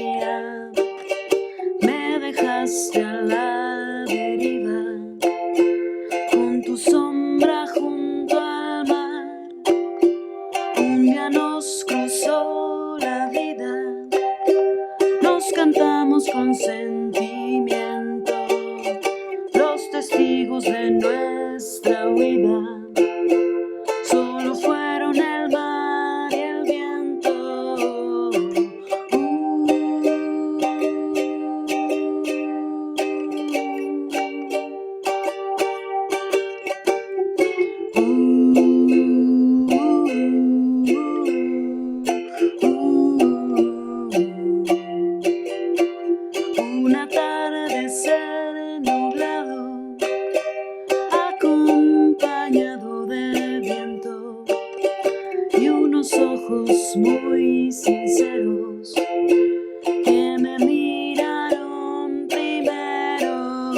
Me dejaste a la deriva, con tu sombra junto al mar. Un día nos cruzó la vida, nos cantamos con sentimiento, los testigos de nuestra huida. Una tarde sinceros que me miraron primero.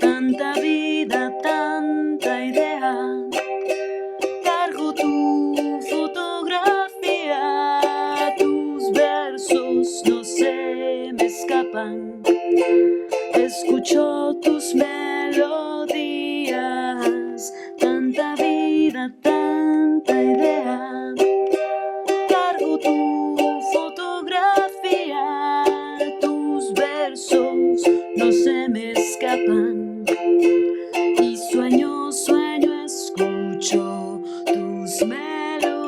Tanta vida, tanta idea, cargo tu fotografía, tus versos no se me escapan, escucho tus melodías, tanta vida, tanta idea, cargo tu fotografía, tus versos no se me escapan. Y sueño, sueño, escucho tus melodías.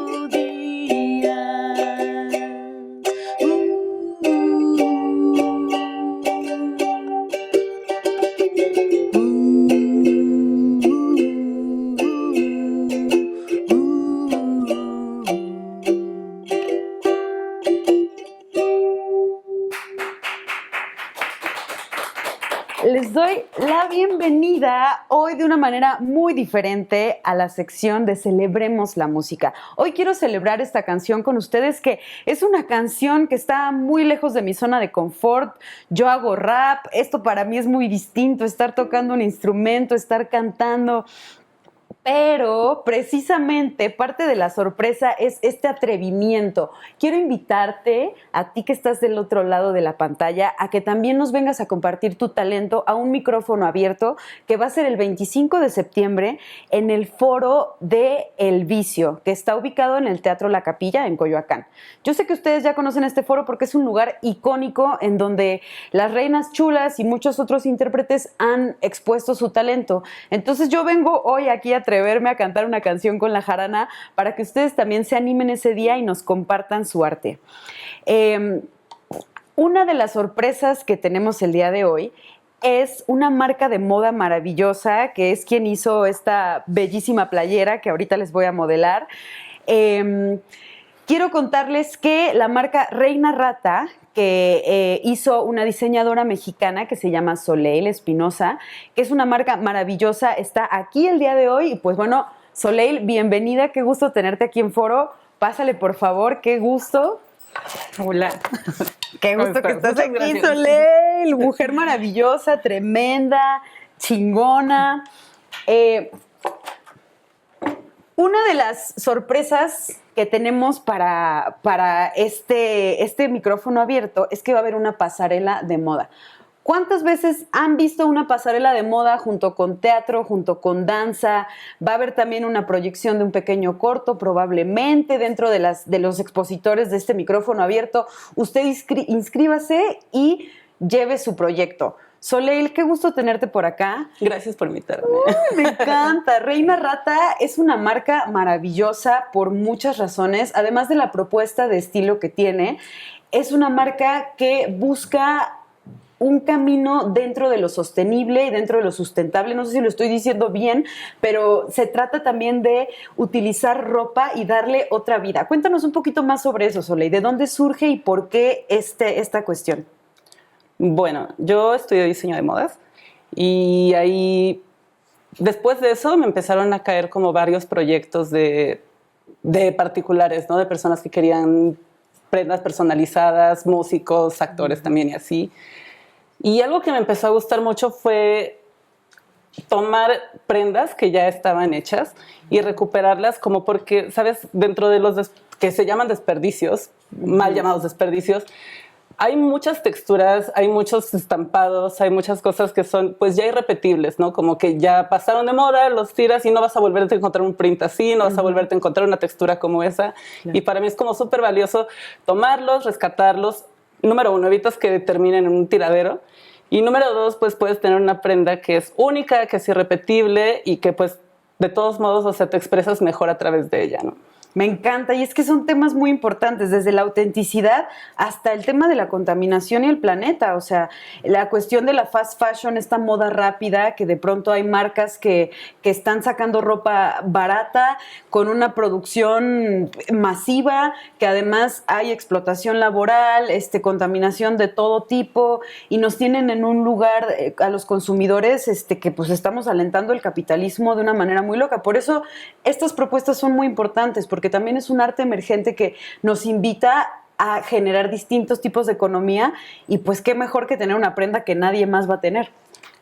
Les doy la bienvenida hoy de una manera muy diferente a la sección de Celebremos la Música. Hoy quiero celebrar esta canción con ustedes, que es una canción que está muy lejos de mi zona de confort. Yo hago rap, esto para mí es muy distinto, estar tocando un instrumento, estar cantando. Pero precisamente parte de la sorpresa es este atrevimiento. Quiero invitarte, a ti que estás del otro lado de la pantalla, a que también nos vengas a compartir tu talento a un micrófono abierto que va a ser el 25 de septiembre en el foro de El Vicio, que está ubicado en el Teatro La Capilla en Coyoacán. Yo sé que ustedes ya conocen este foro porque es un lugar icónico en donde las Reinas Chulas y muchos otros intérpretes han expuesto su talento. Entonces yo vengo hoy aquí a atreverme a cantar una canción con la jarana para que ustedes también se animen ese día y nos compartan su arte. Una de las sorpresas que tenemos el día de hoy es una marca de moda maravillosa, que es quien hizo esta bellísima playera que ahorita les voy a modelar. Quiero contarles que la marca Reina Rata, que hizo una diseñadora mexicana que se llama Soleil Espinosa, que es una marca maravillosa, está aquí el día de hoy. Y pues bueno, Soleil, bienvenida, qué gusto tenerte aquí en foro. Pásale, por favor, qué gusto. Hola. Qué gusto que estás Muchas aquí, gracias. Soleil. Mujer maravillosa, tremenda, chingona. Una de las sorpresas que tenemos para este micrófono abierto es que va a haber una pasarela de moda. ¿Cuántas veces han visto una pasarela de moda junto con teatro, junto con danza? Va a haber también una proyección de un pequeño corto, probablemente dentro de los expositores de este micrófono abierto. Usted inscríbase y lleve su proyecto. Soleil, qué gusto tenerte por acá. Gracias por invitarme. Me encanta. Reina Rata es una marca maravillosa por muchas razones, además de la propuesta de estilo que tiene. Es una marca que busca un camino dentro de lo sostenible y dentro de lo sustentable. No sé si lo estoy diciendo bien, pero se trata también de utilizar ropa y darle otra vida. Cuéntanos un poquito más sobre eso, Soleil. ¿De dónde surge y por qué esta cuestión? Bueno, yo estudié diseño de modas y ahí, después de eso, me empezaron a caer como varios proyectos de particulares, ¿no? De personas que querían prendas personalizadas, músicos, actores también y así. Y algo que me empezó a gustar mucho fue tomar prendas que ya estaban hechas y recuperarlas como porque, ¿sabes? Dentro de los que se llaman desperdicios, mal llamados desperdicios, hay muchas texturas, hay muchos estampados, hay muchas cosas que son pues ya irrepetibles, ¿no? Como que ya pasaron de moda, los tiras y no vas a volverte a encontrar un print así, no vas a volverte a encontrar una textura como esa. Claro. Y para mí es como súper valioso tomarlos, rescatarlos. Número uno, evitas que terminen en un tiradero. Y número dos, pues puedes tener una prenda que es única, que es irrepetible y que pues de todos modos, o sea, te expresas mejor a través de ella, ¿no? Me encanta, y es que son temas muy importantes, desde la autenticidad hasta el tema de la contaminación y el planeta. O sea, la cuestión de la fast fashion, esta moda rápida, que de pronto hay marcas que están sacando ropa barata con una producción masiva, que además hay explotación laboral, contaminación de todo tipo, y nos tienen en un lugar a los consumidores que pues estamos alentando el capitalismo de una manera muy loca. Por eso estas propuestas son muy importantes, porque también es un arte emergente que nos invita a generar distintos tipos de economía, y pues qué mejor que tener una prenda que nadie más va a tener.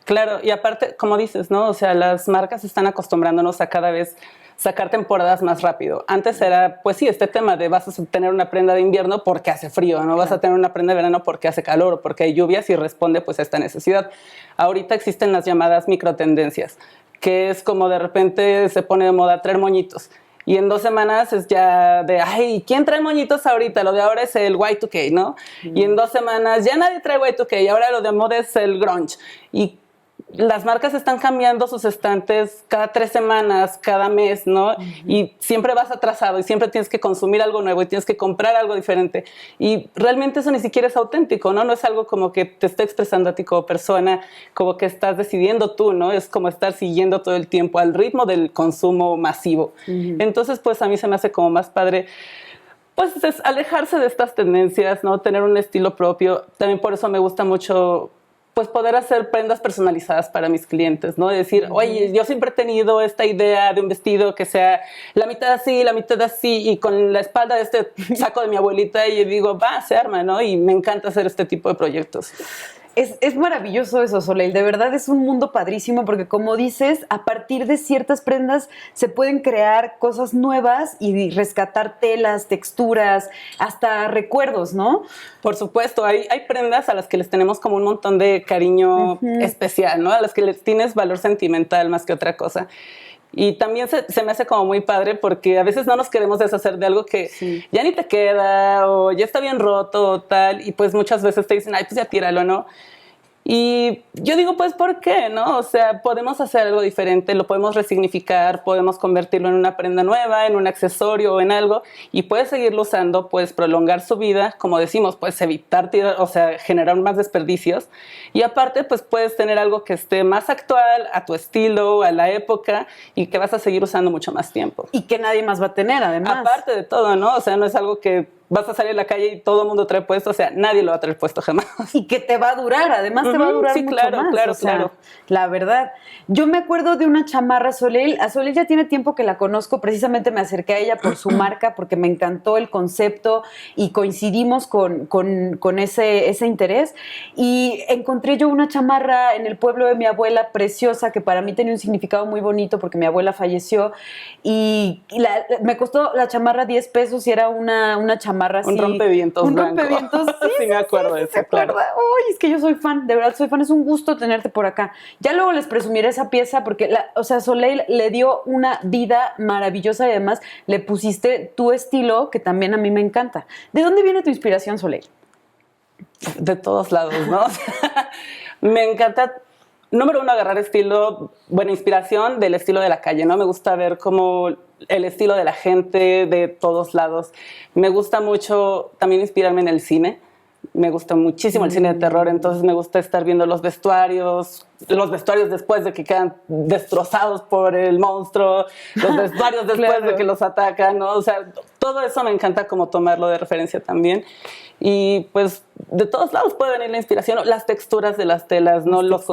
Claro, y aparte, como dices, ¿no? O sea, las marcas están acostumbrándonos a cada vez sacar temporadas más rápido. Antes era, pues sí, este tema de vas a tener una prenda de invierno porque hace frío, ¿no? Vas a tener una prenda de verano porque hace calor o porque hay lluvias, y responde pues a esta necesidad. Ahorita existen las llamadas microtendencias, que es como de repente se pone de moda traer moñitos. Y en 2 semanas es ya de, ay, ¿quién trae moñitos ahorita? Lo de ahora es el Y2K, ¿no? Y en 2 semanas ya nadie trae Y2K, y ahora lo de moda es el grunge. Y las marcas están cambiando sus estantes cada 3 semanas, cada mes, ¿no? Y siempre vas atrasado y siempre tienes que consumir algo nuevo y tienes que comprar algo diferente. Y realmente eso ni siquiera es auténtico, ¿no? No es algo como que te esté expresando a ti como persona, como que estás decidiendo tú, ¿no? Es como estar siguiendo todo el tiempo al ritmo del consumo masivo. Entonces, pues a mí se me hace como más padre, pues es alejarse de estas tendencias, ¿no? Tener un estilo propio. También por eso me gusta mucho pues poder hacer prendas personalizadas para mis clientes, ¿no? Decir, oye, yo siempre he tenido esta idea de un vestido que sea la mitad así, y con la espalda de este saco de mi abuelita, y yo digo, va, se arma, ¿no? Y me encanta hacer este tipo de proyectos. Es maravilloso eso, Soleil. De verdad es un mundo padrísimo, porque como dices, a partir de ciertas prendas se pueden crear cosas nuevas y rescatar telas, texturas, hasta recuerdos, ¿no? Por supuesto, hay prendas a las que les tenemos como un montón de cariño especial, ¿no? A las que les tienes valor sentimental más que otra cosa. Y también se me hace como muy padre, porque a veces no nos queremos deshacer de algo que ya ni te queda, o ya está bien roto o tal, y pues muchas veces te dicen, ay, pues ya tíralo, ¿no? Y yo digo, pues, ¿por qué, no? O sea, podemos hacer algo diferente, lo podemos resignificar, podemos convertirlo en una prenda nueva, en un accesorio o en algo, y puedes seguirlo usando, puedes prolongar su vida, como decimos, puedes evitar tirar, o sea, generar más desperdicios, y aparte, pues, puedes tener algo que esté más actual, a tu estilo, a la época, y que vas a seguir usando mucho más tiempo. Y que nadie más va a tener, además. Aparte de todo, ¿no? O sea, no es algo que vas a salir a la calle y todo el mundo trae puesto, o sea, nadie lo va a traer puesto jamás. Y que te va a durar, además te va a durar mucho más. Claro, o sea, claro. La verdad. Yo me acuerdo de una chamarra, Soleil. A Soleil ya tiene tiempo que la conozco, precisamente me acerqué a ella por su marca, porque me encantó el concepto y coincidimos con ese interés. Y encontré yo una chamarra en el pueblo de mi abuela, preciosa, que para mí tenía un significado muy bonito, porque mi abuela falleció, y me costó la chamarra 10 pesos, y era una chamarra así. Un rompevientos Un blanco. rompevientos, Sí, me acuerdo de eso, claro. Uy, es que yo soy fan, de verdad soy fan, es un gusto tenerte por acá. Ya luego les presumiré esa pieza, porque, o sea, Soleil le dio una vida maravillosa, y además le pusiste tu estilo, que también a mí me encanta. ¿De dónde viene tu inspiración, Soleil? De todos lados, ¿no? Me encanta, número uno, agarrar estilo, bueno, inspiración del estilo de la calle, ¿no? Me gusta ver cómo el estilo de la gente de todos lados. Me gusta mucho también inspirarme en el cine. Me gusta muchísimo el cine de terror, entonces me gusta estar viendo los vestuarios después de que quedan destrozados por el monstruo, los vestuarios después de que los atacan, ¿no? O sea, todo eso me encanta como tomarlo de referencia también. Y pues de todos lados puede venir la inspiración, las texturas de las telas, ¿no? Los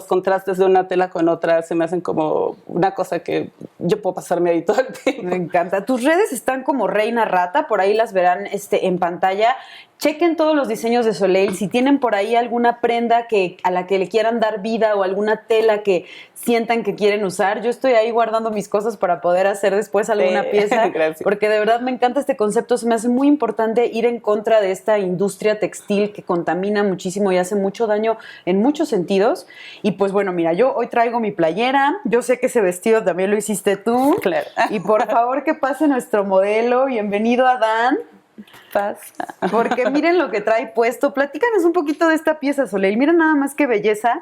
contrastes de una tela con otra se me hacen como una cosa que yo puedo pasarme ahí todo el tiempo. Me encanta. Tus redes están como Reina Rata, por ahí las verán en pantalla. Chequen todos los diseños de Soleil. Si tienen por ahí alguna prenda a la que le quieran dar vida, o alguna tela que sientan que quieren usar, yo estoy ahí guardando mis cosas para poder hacer después alguna pieza. Gracias. Porque de verdad me encanta este concepto. Se me hace muy importante ir en contra de esta industria textil que contamina muchísimo y hace mucho daño en muchos sentidos. Y pues bueno, mira, yo hoy traigo mi playera. Yo sé que ese vestido también lo hiciste tú. Claro. Y por favor que pase nuestro modelo. Bienvenido, Adán. Pasa. Porque miren lo que trae puesto. Platícanos un poquito de esta pieza, Soleil. Miren nada más qué belleza.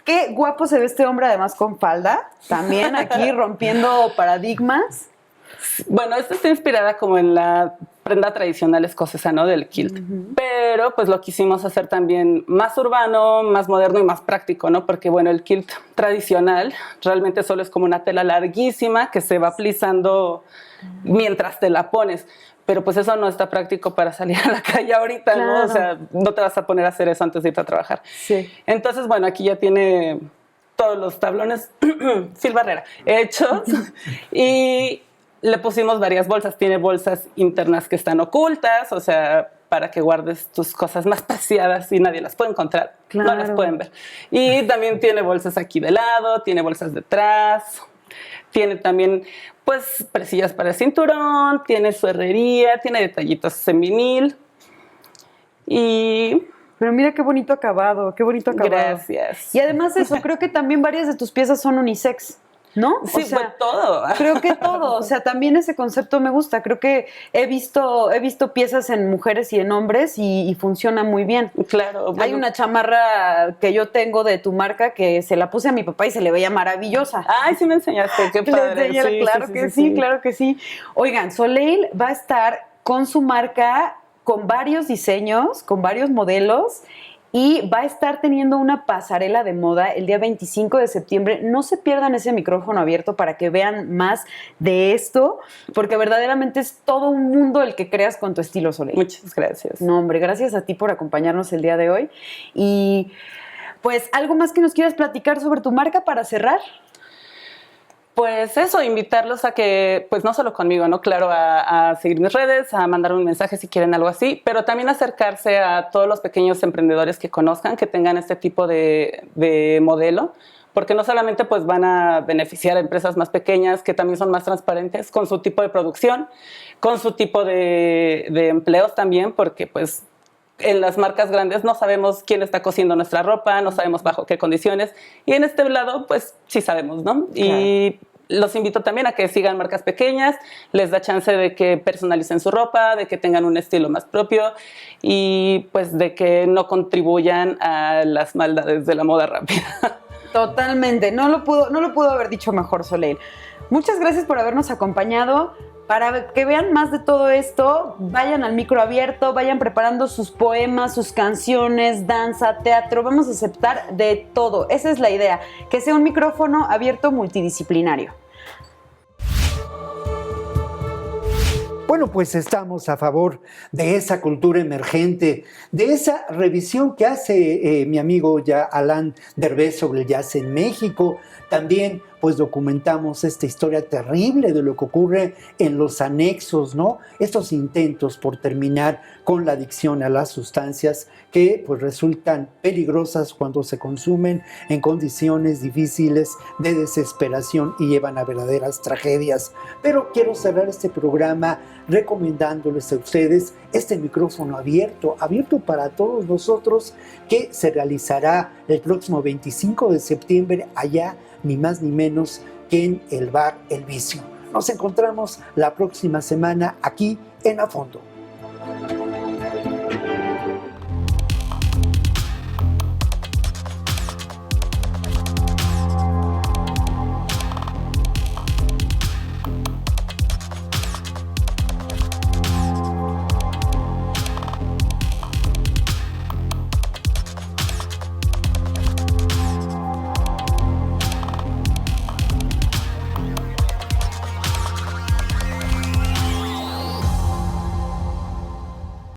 Qué guapo se ve este hombre, además con falda. También aquí rompiendo paradigmas. Bueno, esta está inspirada como en la prenda tradicional escocesa, ¿no? Del kilt. Pero pues lo quisimos hacer también más urbano, más moderno y más práctico, ¿no? Porque bueno, el kilt tradicional realmente solo es como una tela larguísima que se va plisando mientras te la pones. Pero pues eso no está práctico para salir a la calle ahorita, Claro. ¿no? O sea, no te vas a poner a hacer eso antes de irte a trabajar. Sí. Entonces, bueno, aquí ya tiene todos los tablones Phil Barrera hechos y le pusimos varias bolsas. Tiene bolsas internas que están ocultas, o sea, para que guardes tus cosas más preciadas y nadie las puede encontrar, no las Claro. pueden ver. Y también tiene bolsas aquí de lado, tiene bolsas detrás, tiene también pues presillas para el cinturón, tiene su herrería, tiene detallitos en vinil y Pero mira qué bonito acabado, qué bonito acabado. gracias. Y además eso, creo que también varias de tus piezas son unisex, ¿no? Sí, O sea, fue todo. creo que todo, o sea, también ese concepto me gusta. Creo que he visto piezas en mujeres y en hombres y funciona muy bien. Claro. Hay bueno. una chamarra que yo tengo de tu marca que se la puse a mi papá y se le veía maravillosa. Ay, sí me enseñaste, qué Le padre. enseñé, Sí, claro que sí, claro que sí. Oigan, Soleil va a estar con su marca, con varios diseños, con varios modelos, y va a estar teniendo una pasarela de moda el día 25 de septiembre. No se pierdan ese micrófono abierto para que vean más de esto, porque verdaderamente es todo un mundo el que creas con tu estilo, Soleil. Muchas gracias. No, hombre, gracias a ti por acompañarnos el día de hoy. Y pues, ¿algo más que nos quieras platicar sobre tu marca para cerrar? Pues eso, invitarlos a que, pues no solo conmigo, ¿no? Claro, a seguir mis redes, a mandarme un mensaje si quieren algo así, pero también acercarse a todos los pequeños emprendedores que conozcan, que tengan este tipo de modelo, porque no solamente pues van a beneficiar a empresas más pequeñas, que también son más transparentes con su tipo de producción, con su tipo de empleos también, porque pues en las marcas grandes no sabemos quién está cosiendo nuestra ropa, no sabemos bajo qué condiciones, y en este lado pues sí sabemos, ¿no? Y los invito también a que sigan marcas pequeñas, les da chance de que personalicen su ropa, de que tengan un estilo más propio y pues de que no contribuyan a las maldades de la moda rápida. Totalmente, no lo pudo haber dicho mejor, Soleil. Muchas gracias por habernos acompañado. Para que vean más de todo esto, vayan al micro abierto, vayan preparando sus poemas, sus canciones, danza, teatro. Vamos a aceptar de todo. Esa es la idea, que sea un micrófono abierto multidisciplinario. Bueno, pues estamos a favor de esa cultura emergente, de esa revisión que hace mi amigo ya Alan Derbez sobre el jazz en México. También pues documentamos esta historia terrible de lo que ocurre en los anexos, ¿no? Estos intentos por terminar con la adicción a las sustancias que pues resultan peligrosas cuando se consumen en condiciones difíciles de desesperación y llevan a verdaderas tragedias. Pero quiero cerrar este programa recomendándoles a ustedes este micrófono abierto para todos nosotros, que se realizará el próximo 25 de septiembre allá, ni más ni menos que en el bar El Vicio. Nos encontramos la próxima semana aquí en A Fondo.